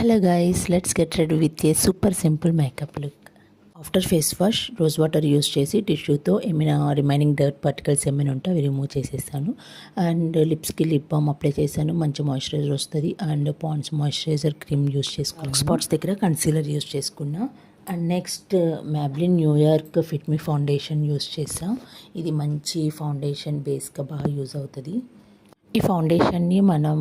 Hello guys, let's get ready with a super simple makeup look. After face wash rose water use చేసి టిష్యూతో ఏమైనా remaining dirt particles ఏమైనా ఉంటే అవి remove చేసేసాను. And లిప్స్కి lip balm apply చేశాను, మంచి మాయిశ్చరైజర్ వస్తుంది. And Pond's moisturiser cream use చేసుకున్నాను. స్పాట్స్ దగ్గర కన్సీలర్ యూస్ చేసుకున్నా. And next Maybelline New York fit me foundation use చేసాం. ఇది మంచి ఫౌండేషన్ బేస్గా బాగా యూజ్ అవుతుంది. ఈ ఫౌండేషన్ని మనం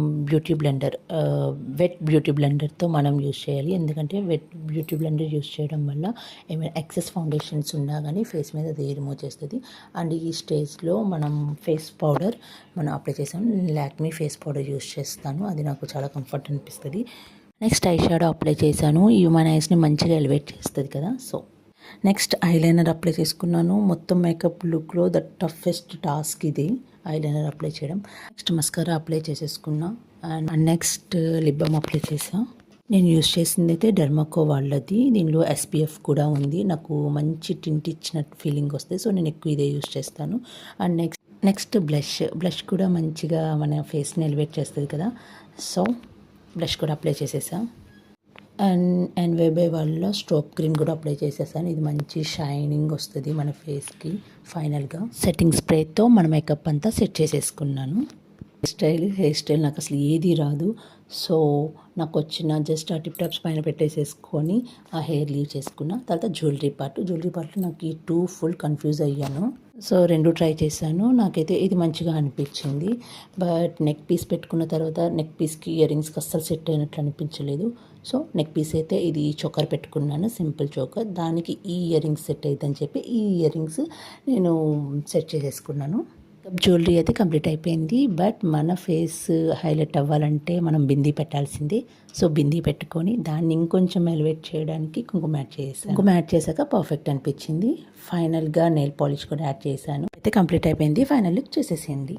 వెట్ బ్యూటీ బ్లెండర్తో మనం యూజ్ చేయాలి. ఎందుకంటే వెట్ బ్యూటీ బ్లెండర్ యూజ్ చేయడం వల్ల ఏమైనా ఎక్సెస్ ఫౌండేషన్స్ ఉన్నా కానీ ఫేస్ మీద అది రిమూవ్ చేస్తుంది. అండ్ ఈ స్టేజ్లో మనం ఫేస్ పౌడర్ మనం అప్లై చేసాం. లాక్మీ ఫేస్ పౌడర్ యూజ్ చేస్తాను, అది నాకు చాలా కంఫర్ట్ అనిపిస్తుంది. నెక్స్ట్ ఐ షాడో అప్లై చేశాను. ఇవి మన ఐస్ని మంచిగా ఎలివేట్ చేస్తుంది కదా. సో నెక్స్ట్ ఐలైనర్ అప్లై చేసుకున్నాను. మొత్తం మేకప్ లుక్లో ద టఫెస్ట్ టాస్క్ ఇది, ఐలైనర్ అప్లై చేయడం. నెక్స్ట్ మస్కారా అప్లై చేసేసుకున్నా. And next lip balm apply చేసా. నేను యూస్ చేసింది అయితే డెర్మాకో వాళ్ళది. దీనిలో SPF కూడా ఉంది. నాకు మంచి టింట్ ఇచ్చినట్టు ఫీలింగ్ వస్తుంది, సో నేను ఎక్కువ ఇదే యూస్ చేస్తాను. అండ్ నెక్స్ట్ బ్లష్ కూడా మంచిగా మన ఫేస్ని ఎలివేట్ చేస్తుంది కదా. సో బ్లష్ కూడా అప్లై చేసేసా. అండ్ వేబే వాళ్ళ స్ట్రోక్ క్రీమ్ కూడా అప్లై చేసేసాను. ఇది మంచి షైనింగ్ వస్తుంది మన ఫేస్కి. ఫైనల్గా సెట్టింగ్ స్ప్రేతో మన మేకప్ అంతా సెట్ చేసేసుకున్నాను. హెయిర్ స్టైల్ నాకు అసలు ఏది రాదు. సో నాకు వచ్చిన జస్ట్ ఆ టిప్ టాప్స్ పైన పెట్టేసేసుకొని ఆ హెయిర్ లీవ్ చేసుకున్నా. తర్వాత జ్యువెలరీ పార్ట్లో నాకు ఈ టూ ఫుల్ కన్ఫ్యూజ్ అయ్యాను. సో రెండు ట్రై చేశాను. నాకైతే ఇది మంచిగా అనిపించింది. బట్ నెక్ పీస్ పెట్టుకున్న తర్వాత నెక్ పీస్కి ఇయర్ రింగ్స్కి అస్సలు సెట్ అయినట్లు అనిపించలేదు. సో నెక్ పీస్ అయితే ఇది చోకర్ పెట్టుకున్నాను, సింపుల్ చోకర్. దానికి ఈ ఇయర్ రింగ్స్ సెట్ అవుతుందని చెప్పి ఈ ఇయర్ రింగ్స్ నేను సెట్ చేసేసుకున్నాను. జ్యువెలరీ అయితే కంప్లీట్ అయిపోయింది. బట్ మన ఫేస్ హైలైట్ అవ్వాలంటే మనం బిందీ పెట్టాల్సిందే. సో బిందీ పెట్టుకొని దాన్ని ఇంకొంచెం ఎలివేట్ చేయడానికి కుంకుమ యాడ్ చేశాను. కుంకుమ యాడ్ చేశాక పర్ఫెక్ట్ అనిపించింది. ఫైనల్గా నెయిల్ పాలిష్ కూడా యాడ్ చేశాను. అయితే కంప్లీట్ అయిపోయింది. ఫైనల్ లుక్ చూసేసేయండి.